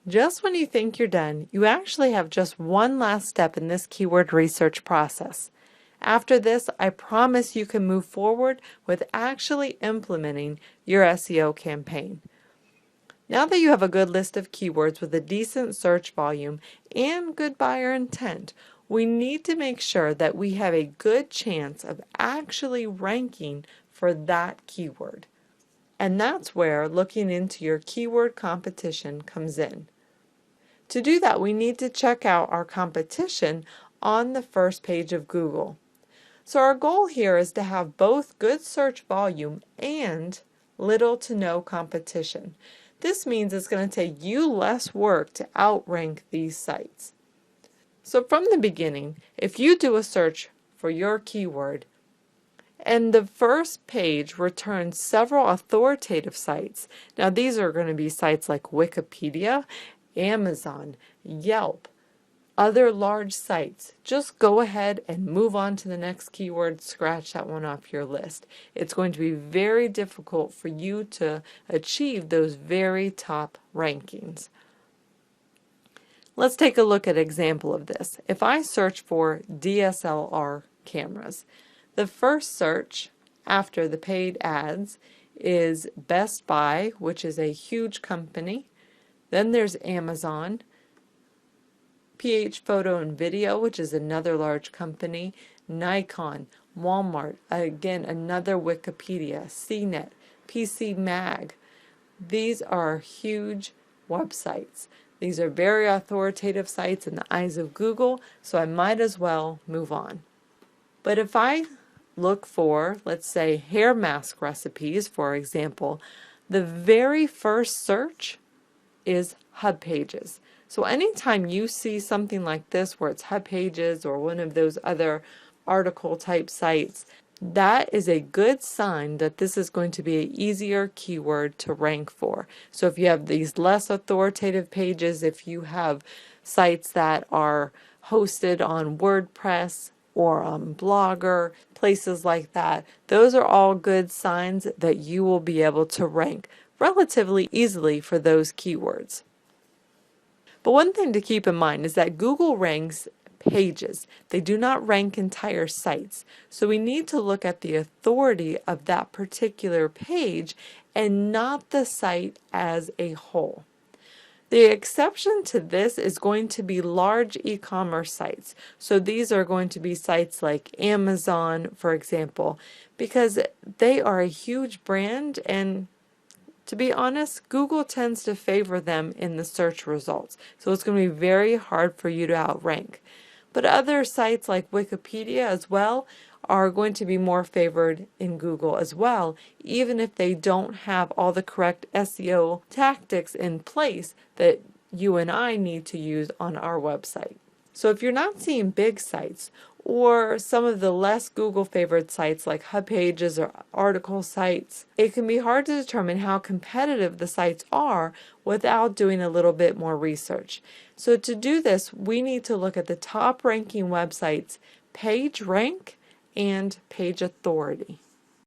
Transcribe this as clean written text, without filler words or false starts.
Just when you think you're done, you actually have just one last step in this keyword research process. After this, I promise you can move forward with actually implementing your SEO campaign. Now that you have a good list of keywords with a decent search volume and good buyer intent, we need to make sure that we have a good chance of actually ranking for that keyword. And that's where looking into your keyword competition comes in. To do that, we need to check out our competition on the first page of Google. So our goal here is to have both good search volume and little to no competition. This means it's going to take you less work to outrank these sites. So from the beginning, if you do a search for your keyword and the first page returns several authoritative sites, now these are going to be sites like Wikipedia, Amazon, Yelp, other large sites, just go ahead and move on to the next keyword, scratch that one off your list. It's going to be very difficult for you to achieve those very top rankings. Let's take a look at an example of this. If I search for DSLR cameras, the first search after the paid ads is Best Buy, which is a huge company. Then there's Amazon, PH Photo and Video, which is another large company, Nikon, Walmart, again another Wikipedia, CNET, PC Mag. These are huge websites. These are very authoritative sites in the eyes of Google, so I might as well move on. But if I look for, let's say, hair mask recipes, for example, the very first search is Hub Pages. So anytime you see something like this where it's Hub Pages or one of those other article type sites, that is a good sign that this is going to be an easier keyword to rank for. So if you have these less authoritative pages, if you have sites that are hosted on WordPress or on Blogger, places like that, those are all good signs that you will be able to rank relatively easily for those keywords. But one thing to keep in mind is that Google ranks pages. They do not rank entire sites. So we need to look at the authority of that particular page and not the site as a whole. The exception to this is going to be large e-commerce sites. So these are going to be sites like Amazon, for example, because they are a huge brand, and to be honest, Google tends to favor them in the search results. So it's going to be very hard for you to outrank. But other sites like Wikipedia as well are going to be more favored in Google as well, even if they don't have all the correct SEO tactics in place that you and I need to use on our website. So if you're not seeing big sites or some of the less Google favored sites like Hub Pages or article sites, it can be hard to determine how competitive the sites are without doing a little bit more research. So to do this, we need to look at the top ranking websites, page rank, and page authority.